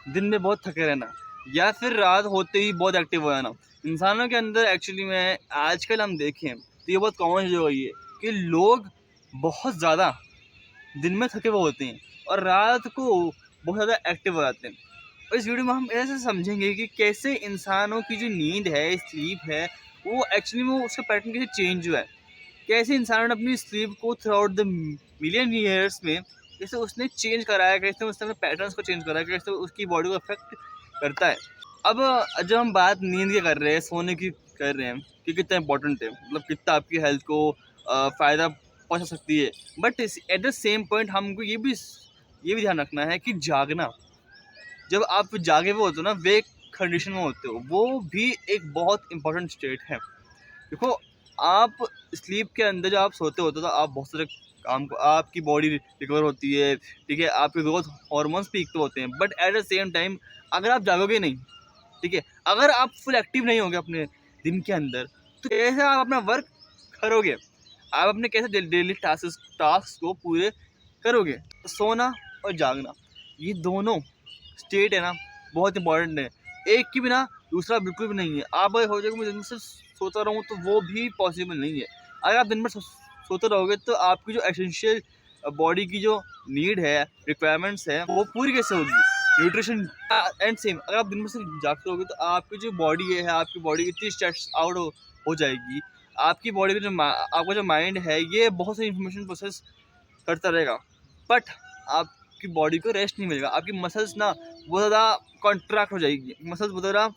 दिन में बहुत थके रहना, या फिर रात होते ही बहुत एक्टिव हो जाना। इंसानों के अंदर एक्चुअली में आजकल हम देखें तो ये बहुत कॉमन चीज़ हो गई है कि लोग बहुत ज़्यादा दिन में थके हुए होते हैं और रात को बहुत ज़्यादा एक्टिव हो जाते हैं। और इस वीडियो में हम ऐसे समझेंगे कि कैसे इंसानों की जो नींद है, स्लीप है, वो एक्चुअली में उसका पैटर्न कैसे चेंज हुआ है। कैसे इंसान ने अपनी स्लीप को through out the million years में कैसे उसने चेंज कराया, कैसे उसने अपने पैटर्न्स को चेंज कराया, कैसे उसकी बॉडी को अफेक्ट करता है। अब जब हम बात नींद की कर रहे हैं, सोने की कर रहे हैं कि कितना इंपॉर्टेंट है, मतलब कितना आपकी हेल्थ को फ़ायदा पहुंचा सकती है। But at the same point हमको ये भी ध्यान रखना है कि जागना, जब आप जागे हुए होते हो ना, वे कंडीशन में होते हो, वो भी एक बहुत इंपॉर्टेंट स्टेट है। देखो, आप स्लीप के अंदर जब आप सोते होते हो तो आप बहुत सारे काम को आपकी बॉडी रिकवर होती है, ठीक है, आपके ग्रोथ हार्मोन्स पीक पे होते हैं। But at the same time अगर आप जागोगे नहीं, ठीक है, अगर आप फुल एक्टिव नहीं होगे अपने दिन के अंदर, तो कैसे आप अपना वर्क करोगे, आप अपने कैसे डेली टास्क को पूरे करोगे। तो सोना और जागना, ये दोनों स्टेट है ना, बहुत इंपॉर्टेंट है। एक के बिना दूसरा बिल्कुल भी नहीं है। आप अगर हो जाएगा मैं दिन में सिर्फ सोता रहूँ तो वो भी पॉसिबल नहीं है। अगर आप दिन भर सोते रहोगे तो आपकी जो एसेंशियल बॉडी की जो नीड है, रिक्वायरमेंट्स है, वो पूरी कैसे होगी, न्यूट्रिशन। एंड सेम, अगर आप दिन में सिर्फ जागते रहोगे तो आपकी जो बॉडी है, आपकी बॉडी इतनी स्ट्रेस आउट हो जाएगी। आपकी बॉडी में जो आपका जो माइंड है, ये बहुत सारी इन्फॉर्मेशन प्रोसेस करता रहेगा, बट आपकी बॉडी को रेस्ट नहीं मिलेगा। आपकी मसल्स ना बहुत ज़्यादा कॉन्ट्रैक्ट हो जाएगी, मसल्स बहुत ज़्यादा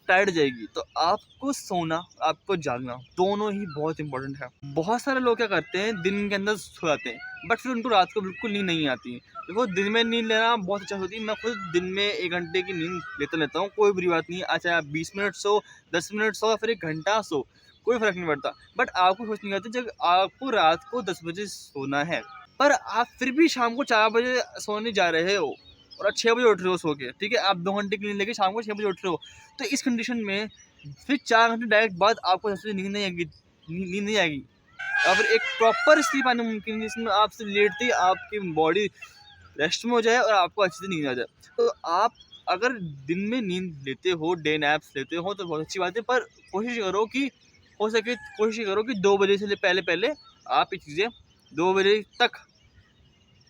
टाइट हो जाएगी। तो आपको सोना, आपको जागना, दोनों ही बहुत इंपॉर्टेंट है। बहुत सारे लोग क्या करते हैं, दिन के अंदर सो जाते हैं, बट फिर उनको रात को बिल्कुल नींद नहीं आती। देखो, दिन में नींद लेना बहुत अच्छा होती है। मैं खुद दिन में 1 घंटे की नींद लेता हूँ, कोई बुरी बात नहीं है। अच्छा, आप 20 मिनट सो, 10 मिनट सो या फिर 1 घंटा सो, कोई फ़र्क नहीं पड़ता। बट आपको सोच नहीं आती, जब आपको रात को 10 बजे सोना है पर आप फिर भी शाम को 4 बजे सोने जा रहे हो और आप 6 बजे उठ रहे हो सो के, ठीक है? आप 2 घंटे की नींद लेके शाम को 6 बजे उठ रहे हो। तो इस कंडीशन में फिर 4 घंटे डायरेक्ट बाद आपको ऐसे नींद नहीं आएगी, नींद नहीं आएगी। और फिर एक प्रॉपर स्लीप आना मुमकिन है जिसमें आप सिर्फ लेटते ही आपकी बॉडी रेस्ट में हो जाए और आपको अच्छे से नींद आ जाए। तो आप अगर दिन में नींद लेते हो, डे नैप्स लेते हो तो बहुत अच्छी बात है, पर कोशिश करो कि हो सके कोशिश करो कि 2 बजे से पहले आप ये चीज़ें 2 बजे तक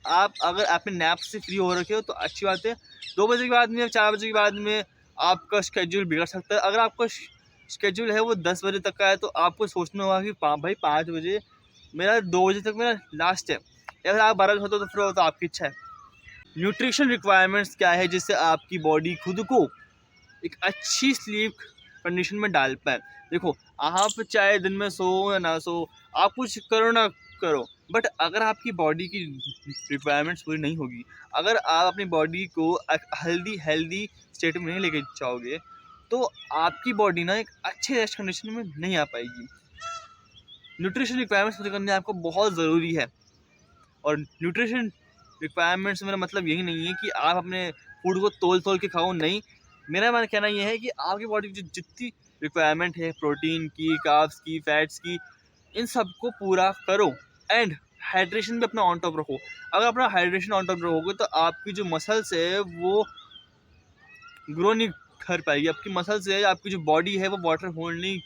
आप अगर आपने नैप से फ्री हो रखे हो तो अच्छी बात है। 2 बजे के बाद में या 4 बजे के बाद में आपका शेड्यूल बिगड़ सकता है। अगर आपका शेड्यूल है वो 10 बजे तक का है, तो आपको सोचना होगा कि भाई 5 बजे मेरा, 2 बजे तक मेरा लास्ट है। अगर आप 12 बजे होते हो तो फिर वो तो आपकी इच्छा है। न्यूट्रिशन रिक्वायरमेंट्स क्या है जिससे आपकी बॉडी खुद को एक अच्छी स्लीप कंडीशन में डाल पाए। देखो, आप चाहे दिन में सो या ना सो, आप कुछ करो ना करो, बट अगर आपकी बॉडी की रिक्वायरमेंट्स पूरी नहीं होगी, अगर आप अपनी बॉडी को एक हेल्दी स्टेट में नहीं लेके जाओगे, तो आपकी बॉडी ना एक अच्छे रेस्ट कंडीशन में नहीं आ पाएगी। न्यूट्रिशन रिक्वायरमेंट्स पूरी करनी आपको बहुत ज़रूरी है। और न्यूट्रिशन रिक्वायरमेंट्स मेरा मतलब यही नहीं है कि आप अपने फूड को तोल के खाओ, नहीं। मेरा कहना ये है कि आपकी बॉडी की जितनी रिक्वायरमेंट है, प्रोटीन की, कार्ब्स की, फैट्स की, इन सबको पूरा करो। एंड हाइड्रेशन भी अपना ऑन टॉप रखो। अगर अपना हाइड्रेशन ऑन टॉप रखोगे तो आपकी जो मसल्स है वो ग्रो नहीं कर पाएगी। आपकी मसल्स है, आपकी जो बॉडी है, वो वाटर होल्ड नहीं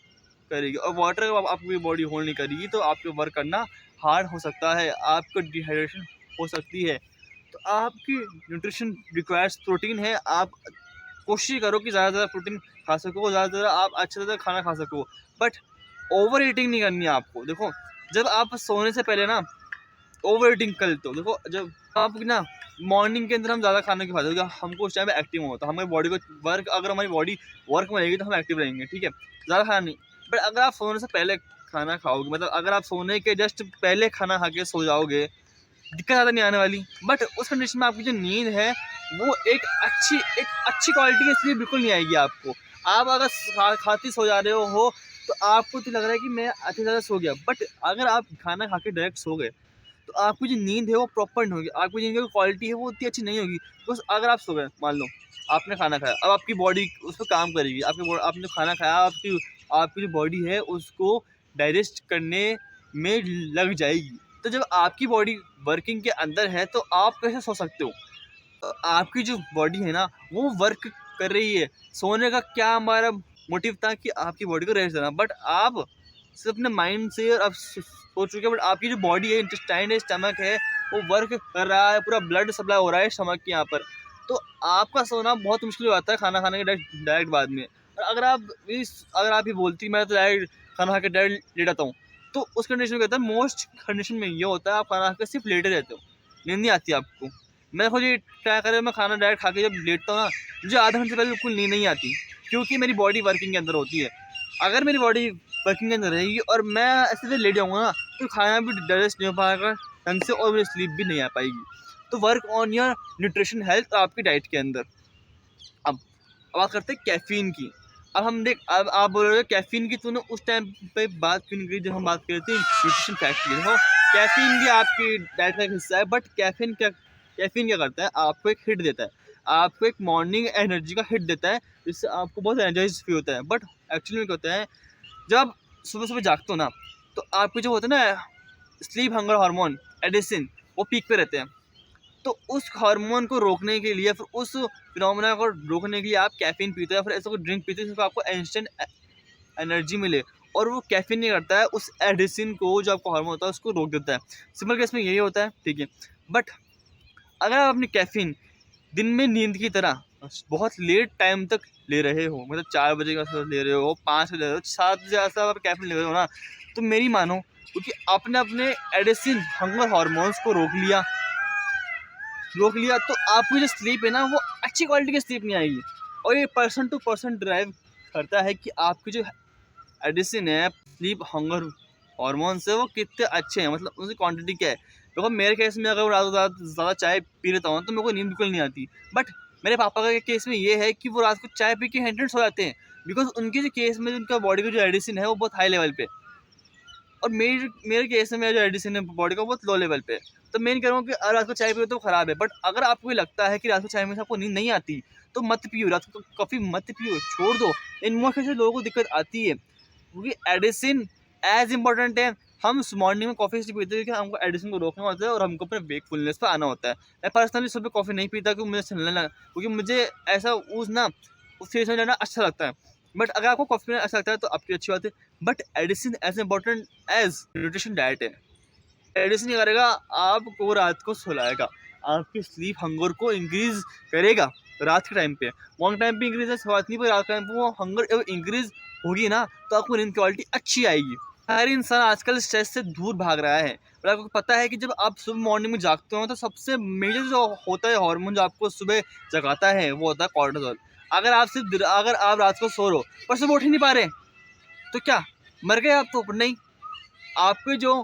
करेगी, और वाटर आपकी बॉडी होल्ड नहीं करेगी तो आपको वर्क करना हार्ड हो सकता है, आपको डिहाइड्रेशन हो सकती है। तो आपकी न्यूट्रिशन रिक्वायर्स प्रोटीन है। आप कोशिश करो कि ज़्यादा से ज़्यादा प्रोटीन खा सको, ज़्यादा से ज़्यादा आप अच्छे से खाना खा सको, बट ओवर ईटिंग नहीं करनी है आपको। देखो, जब आप सोने से पहले ना ओवर ईटिंग कर लेते हो, देखो जब आप ना मॉर्निंग के अंदर हम ज़्यादा खाना क्यों खाते हैं, क्योंकि हमको उस टाइम पे एक्टिव होता है, हमारी बॉडी को वर्क, अगर हमारी बॉडी वर्क में रहेगी तो हम एक्टिव रहेंगे, ठीक है, ज़्यादा खाना नहीं। बट अगर आप सोने से पहले खाना खाओगे, मतलब अगर आप सोने के जस्ट पहले खाना खा के सो जाओगे, दिक्कत ज़्यादा नहीं आने वाली। बट उस कंडीशन में आपकी जो नींद है वो एक अच्छी क्वालिटी की इसलिए बिल्कुल नहीं आएगी आपको। आप अगर खाते सो जा रहे हो तो आपको तो लग रहा है कि मैं अच्छी तरह सो गया, बट अगर आप खाना खा के डायरेक्ट सो गए तो आपकी जो नींद है वो प्रॉपर नहीं होगी, आपकी नींद की क्वालिटी है वो उतनी अच्छी नहीं होगी। बस अगर आप सो गए, मान लो आपने खाना खाया, अब आपकी बॉडी उस पर काम करेगी, आपने खाना खाया, आपकी आपकी जो बॉडी है उसको डाइजेस्ट करने में लग जाएगी। तो जब आपकी बॉडी वर्किंग के अंदर है तो आप कैसे सो सकते हो? आपकी जो बॉडी है ना वो वर्क कर रही है। सोने का क्या हमारा मोटिव था कि आपकी बॉडी को रेस्ट देना, बट आप सिर्फ अपने माइंड से और आप सोच चुके हैं, बट आपकी जो बॉडी है, इंटेस्टाइन है, स्टमक है, वो वर्क कर रहा है, पूरा ब्लड सप्लाई हो रहा है स्टमक के यहाँ पर। तो आपका सोना बहुत मुश्किल हो जाता है खाना खाने के डायरेक्ट बाद में। और अगर आप ये बोलती मैं तो डायरेक्ट खाना खा के डायरेक्ट लेट आता हूँ, तो उस कंडीशन में कहता है, मोस्ट कंडीशन में ये होता है आप खाना खा के सिर्फ लेटे रहते हो, नींद नहीं आती आपको। मैं खुद ये ट्राई करें, मैं खाना डायरेक्ट खा के जब लेटता हूँ ना, मुझे आधा घंटे पहले बिल्कुल नींद नहीं आती, क्योंकि मेरी बॉडी वर्किंग के अंदर होती है। अगर मेरी बॉडी वर्किंग के अंदर रहेगी और मैं ऐसे से लेट जाऊँगा ना, तो खाना भी डाइजेस्ट नहीं हो पाएगा ढंग से और मेरी स्लीप भी नहीं आ पाएगी। तो work on your nutrition health आपकी डाइट के अंदर। अब बात करते हैं कैफ़ीन की। अब आप बोल रहे हो कैफ़ीन की तूने उस टाइम पे बात क्यों नहीं करी जब हम बात कर रहे थे न्यूट्रिशन फैक्ट की। देखो, कैफ़ीन भी आपकी डाइट का एक हिस्सा है, बट कैफ़ीन क्या करता है, आपको एक हिट देता है, आपको एक मॉर्निंग एनर्जी का हिट देता है, जिससे आपको बहुत एनर्जाइज फील होता है। बट एक्चुअली में क्या होता है, जब आप सुबह जागते हो ना, तो आपके जो होता है ना स्लीप हंगर हार्मोन एडिसिन, वो पीक पे रहते हैं। तो उस हार्मोन को रोकने के लिए, फिर उस फिनोमेना को रोकने के लिए आप कैफ़ीन पीते हो, फिर ऐसा कोई ड्रिंक पीते हो जिससे आपको इंस्टेंट एनर्जी मिले, और वो कैफ़ीन नहीं करता है, उस एडिसिन को जो आपको हार्मोन होता है उसको रोक देता है। सिंपल केस में यही होता है, ठीक है। बट अगर आप अपनी कैफ़ीन दिन में नींद की तरह बहुत लेट टाइम तक ले रहे हो, मतलब 4 बजे के आस-पास ले रहे हो, 5 बजे ले रहे हो, 7 बजे आस-पास आप कैफ़ीन ले रहे हो ना, तो मेरी मानो, क्योंकि आपने अपने एडिसिन हंगर हार्मोन्स को रोक लिया, तो आपकी जो स्लीप है ना वो अच्छी क्वालिटी की स्लीप नहीं आएगी। और ये पर्सन टू पर्सन ड्राइव करता है कि आपकी जो एडिसिन है, स्लीप हंगर हार्मोन्स है, वो कितने अच्छे हैं, मतलब उनकी क्वांटिटी क्या है। देखो, मेरे केस में अगर रात को ज़्यादा चाय पी लेता हूँ तो मेरे को नींद बिल्कुल नहीं आती। बट मेरे पापा का केस में ये है कि वो रात को चाय पी के हैंड्रेड सो जाते हैं, बिकॉज उनके जो केस में उनका बॉडी का जो एडिसिन है वो बहुत हाई लेवल पे, और मेरे केस में मेरा जो एडिशन है बॉडी का बहुत लो लेवल पे है। तो मैं नहीं कह रहा हूँ कि रात को चाय पियो तो ख़राब है, बट अगर आपको ये लगता है कि रात को चाय में से आपको नींद नहीं आती, तो मत पियो, रात को कॉफ़ी मत पियो, छोड़ दो। इन मोस्ट केसेस लोगों को दिक्कत आती है, क्योंकि एडिसिन एज इम्पॉर्टेंट है। हम मॉर्निंग में कॉफ़ी इसलिए पीते हैं कि हमको एडिसिन को रोकना होता है और हमको अपने वेकफुलनेस पर आना होता है। मैं पर्सनली सुबह कॉफ़ी नहीं पीता, क्योंकि मुझे चलने लगा, क्योंकि मुझे ऐसा उस फेस में जाना अच्छा लगता है। बट अगर आपको कॉफ़ी पीना अच्छा लगता है तो आपकी अच्छी बात है, but medicine as important as nutrition diet है। एडिसिन क्या करेगा, आपको रात को सुलाएगा, आपकी स्लीप हंगर को इंक्रीज करेगा रात के टाइम पे। मॉर्निंग टाइम पे इंक्रीज है बात नहीं, पर रात के टाइम पे वो हंगर इंक्रीज होगी ना, तो आपको नींद क्वालिटी अच्छी आएगी। हर इंसान आजकल स्ट्रेस से दूर भाग रहा है, और आपको पता है कि जब आप सुबह मॉर्निंग में जागते हो तो सबसे मेजर जो होता है हार्मोन जो आपको सुबह जगाता है वो होता है कॉर्टिसोल। अगर आप रात को सो रहे हो पर सुबह उठ ही नहीं पा रहे, तो क्या मर गए आप? तो नहीं, आपके जो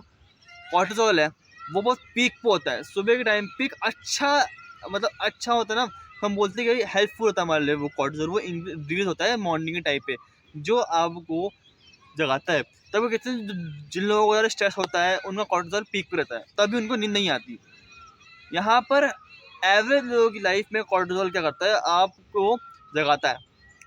कॉर्टिसोल है वो बहुत पीक पे होता है सुबह के टाइम। पीक अच्छा, मतलब अच्छा होता है ना, हम बोलते हैं कि हेल्पफुल होता है हमारे लिए। वो कॉर्टिसोल वो इंक्रीज होता है मॉर्निंग के टाइम पे, जो आपको जगाता है। तब वो कहते हैं जिन लोगों को ज़्यादा स्ट्रेस होता है उनका कॉर्टिसोल पीक पे रहता है, तभी उनको नींद नहीं आती। यहाँ पर एवरेज लोगों की लाइफ में कॉर्टिसोल क्या करता है, आपको जगाता है,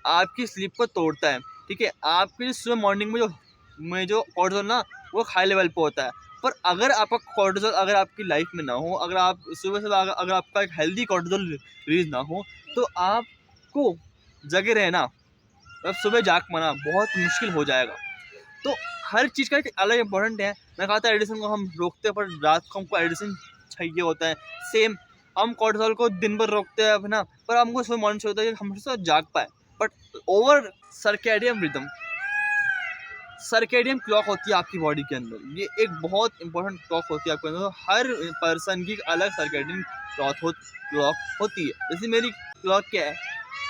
आपकी स्लीप को तोड़ता है, ठीक है। आपके सुबह मॉर्निंग में जो कॉर्टिसोल ना वो हाई लेवल पे होता है। पर अगर आपका कॉर्टिसोल अगर आपकी लाइफ में ना हो, अगर आप सुबह से अगर आपका एक हेल्दी कॉर्टिसोल रिलीज ना हो, तो आपको जगे रहना, अब सुबह जाग पाना बहुत मुश्किल हो जाएगा। तो हर चीज़ का एक अलग इम्पोर्टेंट है। मैं कहा था एडिशन को हम रोकते हैं, पर रात को हमको एडिशन चाहिए होता है। सेम हम कॉर्टिसोल को दिन भर रोकते हैं ना, पर हमको सुबह मॉर्निंग चाहिए होता है कि हम हमेशा जाग पाए। बट ओवर सर्केडियम क्लॉक होती है आपकी बॉडी के अंदर, ये एक बहुत इंपॉर्टेंट क्लॉक होती है आपके अंदर। हर पर्सन की अलग सर्केडियम क्लॉक होती है। जैसे मेरी क्लॉक क्या है,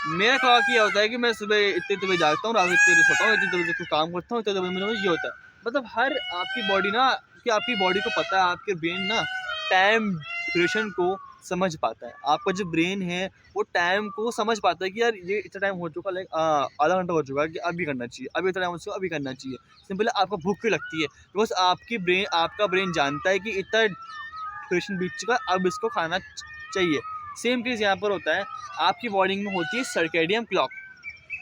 मेरा क्लॉक ये होता है कि मैं सुबह इतने बजे जागता हूँ, रात को इतने बजे सोता हूँ, इतने बजे काम करता हूँ, इतने बजे मुझे ये होता है। मतलब हर आपकी बॉडी ना, कि आपकी बॉडी को पता है, आपके ब्रेन ना टाइम ड्यूरेशन को समझ पाता है। आपका जो ब्रेन है वो टाइम को समझ पाता है कि यार ये इतना टाइम हो चुका, लाइक आधा घंटा हो चुका है, कि अभी करना चाहिए, अभी इतना टाइम हो चुका, अभी करना चाहिए। सिंपल आपको भूख क्यों लगती है, बिकॉज आपका ब्रेन जानता है कि इतना ड्यूरेशन बीत चुका, अब इसको खाना चाहिए। सेम चीज़ यहाँ पर होता है, आपकी बॉडी में होती है सर्केडियम क्लॉक।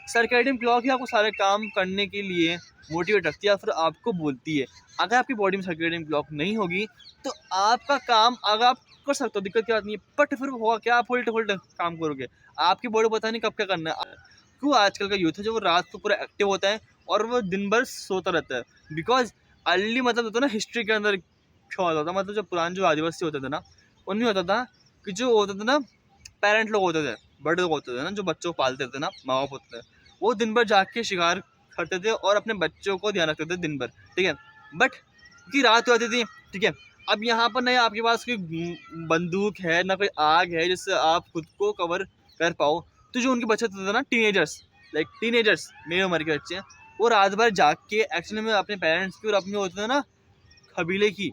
सर्केडियम क्लॉक ही आपको सारे काम करने के लिए मोटिवेट रखती है, फिर आपको बोलती है। अगर आपकी बॉडी में सर्केडियम क्लॉक नहीं होगी तो आपका काम, अगर आप कर सकते हो, दिक्कत की बात नहीं है, बट फिर होगा क्या, आप उल्टे उल्टे काम करोगे, आपकी बॉडी पता नहीं कब क्या करना है। क्यों आजकल का यूथ है जो वो रात को पूरा एक्टिव होता है और वो दिन भर सोता रहता है, बिकॉज अर्ली मतलब होता है ना, हिस्ट्री के अंदर क्या होता था, मतलब जो पुराने जो आदिवासी होते थे ना, उनमें होता था कि जो होते थे ना पेरेंट लोग होते थे, बड़े लोग होते थे ना, जो बच्चों को पालते थे ना, माँ बाप होते थे, वो दिन भर जाग के शिकार करते थे और अपने बच्चों को ध्यान रखते थे दिन भर, ठीक है, बट की रात हो जाती थी, ठीक है। अब यहाँ पर नहीं आपके पास कोई बंदूक है ना कोई आग है जिससे आप खुद को कवर कर पाओ, तो जो उनके बच्चे होते थे ना, टीनेजर्स मेरी उम्र के बच्चे हैं, वो रात भर जाग के एक्चुअली में अपने पेरेंट्स की और अपने होते थे ना कबीले की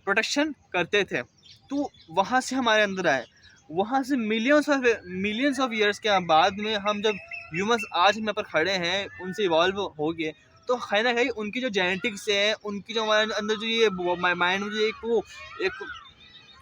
प्रोटेक्शन करते थे। तो वहाँ से हमारे अंदर आए, वहाँ से मिलियंस ऑफ ईयर्स के बाद में हम जब ह्यूमंस आज हम यहाँ पर खड़े हैं, उनसे इवॉल्व हो गए, तो कहीं ना कहीं उनकी जो जेनेटिक्स है, उनकी जो हमारे अंदर जो ये माइंड में जो एक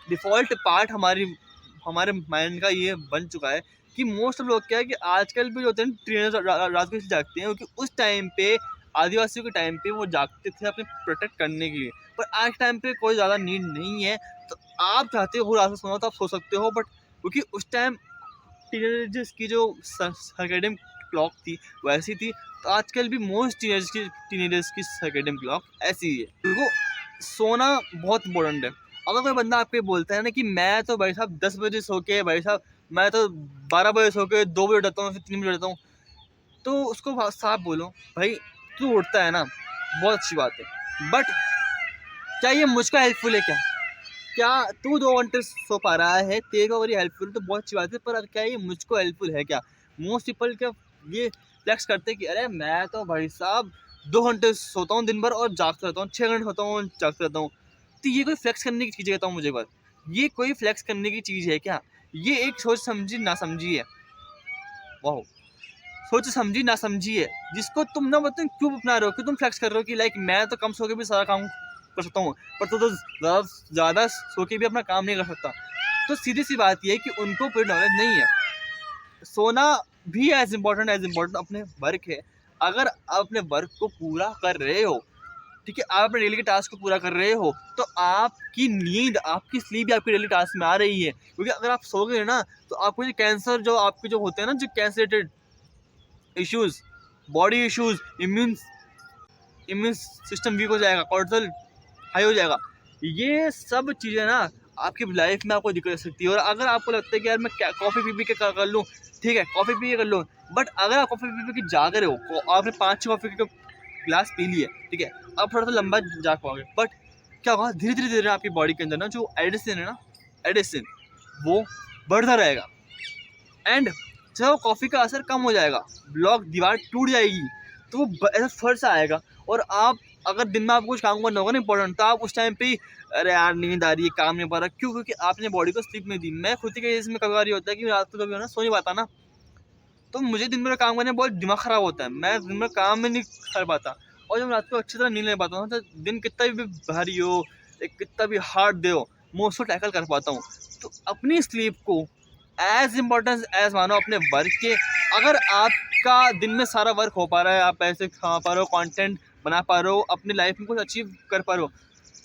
डिफ़ॉल्ट पार्ट हमारे माइंड का ये बन चुका है कि मोस्ट ऑफ लोग क्या है कि आजकल भी जो होते हैं ट्रेनर्स रात को इसलिए जागते हैं क्योंकि उस टाइम पे आदिवासियों के टाइम पे वो जागते थे अपने प्रोटेक्ट करने के लिए, पर आज टाइम पे कोई ज़्यादा नीड नहीं है। तो आप चाहते हो रात को सोना तो आप सो सकते हो, बट क्योंकि उस टाइम टीनेजर्स की जो सर्केडियन क्लॉक थी वैसी थी, तो आजकल भी मोस्ट टीनेजर्स की सर्केडियन क्लॉक ऐसी ही है। तो सोना बहुत इंपॉर्टेंट है। अगर कोई बंदा आपको बोलता है ना कि मैं तो भाई साहब 10 बजे सो के, भाई साहब मैं तो 12 बजे सो के 2 बजे उठता हूँ, फिर 3 बजे उठता हूँ, तो उसको साफ बोलो भाई तू उठता है ना, बहुत अच्छी बात है, बट क्या ये मुझको हेल्पफुल है? क्या तू 2 घंटे सो पा रहा है, तेरे को अगर ये हेल्पफुल तो बहुत अच्छी बात है, पर क्या ये मुझको हेल्पफुल है क्या? मोस्ट पीपल क्या ये फ्लेक्स करते हैं कि अरे मैं तो भाई साहब 2 घंटे सोता हूँ दिन भर और जागता रहता हूँ, 6 घंटे सोता हूँ जागता रहता हूँ। तो ये कोई फ्लेक्स करने की चीज़ कहता हूँ मुझे, बात ये कोई फ्लेक्स करने की चीज़ है क्या? ये एक सोच समझी ना समझी है, वाह, सोच समझी ना समझी है, जिसको तुम ना मतलब क्यों अपना रहे हो कि तुम फ्लेक्स कर रहे हो कि लाइक मैं तो कम सो के भी सारा काम कर सकता हूँ, पर तो ज़्यादा सो के भी अपना काम नहीं कर सकता। तो सीधी सी बात ये है कि उनको पूरी नॉलेज नहीं है। सोना भी एज इम्पोर्टेंट अपने वर्क है। अगर आप अपने वर्क को पूरा कर रहे हो, ठीक है, आप अपने डेली के टास्क को पूरा कर रहे हो, तो आपकी नींद, आपकी स्लीप भी आपकी डेली टास्क में आ रही है, क्योंकि अगर आप सो गए ना तो आपको जो कैंसर जो आपके जो होते हैं ना, जो cancer related issues, body issues, immune system weak हो जाएगा, कॉर्टिसोल हाई हो जाएगा, ये सब चीज़ें ना आपकी लाइफ में आपको दिक्कत कर सकती है। और अगर आपको लगता है कि यार मैं कॉफ़ी पी के कर लूँ, ठीक है कॉफ़ी पी के कर लूँ, बट अगर आप कॉफ़ी पी के जाग रहे हो, आपने 5-6 कॉफ़ी के गिलास पी लिए, ठीक है, अब थोड़ा सा लंबा जाग पाओगे, बट क्या होगा धीरे धीरे आपकी बॉडी के अंदर ना जो एडिसन है ना, एडिसन वो बढ़ता रहेगा, एंड जब कॉफ़ी का असर कम हो जाएगा, ब्लॉक दीवार टूट जाएगी, तो वो ऐसा फर्श आएगा। और आप अगर दिन में आपको कुछ काम करना होगा ना इंपॉर्टेंट, तो आप उस टाइम पे अरे यार नींद आ रही है, काम नहीं पा रहा, क्यों? क्योंकि आपने बॉडी को स्लीप नहीं दी। मैं खुद के केस में कभी बार ये होता है कि रात को कभी ना सो नहीं पाता ना, तो मुझे दिन भर काम करने में बहुत दिमाग ख़राब होता है, मैं दिन भर काम में नहीं कर पाता, और जब रात को अच्छी तरह नींद ले पाता हूँ तो दिन कितना भी भारी हो, कितना भी हार्ड दे हो, मैं उसको टैकल कर पाता हूँ। तो अपनी स्लीप को एज इम्पोर्टेंस एज मानो अपने वर्क के। अगर आपका दिन में सारा वर्क हो पा रहा है, आप पैसे कमा पा रहे हो, कंटेंट बना पा रहे हो, अपनी लाइफ में कुछ अचीव कर पा रहे हो,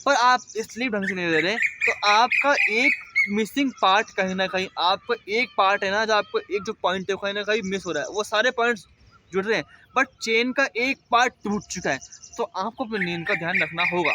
पर आप स्लीप ढंग से नहीं ले रहे, तो आपका एक मिसिंग पार्ट कहीं ना कहीं, आपका एक पार्ट है ना, जो आपको एक जो पॉइंट है कहीं ना कहीं मिस हो रहा है, वो सारे पॉइंट्स जुड़ रहे हैं, बट चेन का एक पार्ट टूट चुका है, तो आपको अपनी नींद का ध्यान रखना होगा।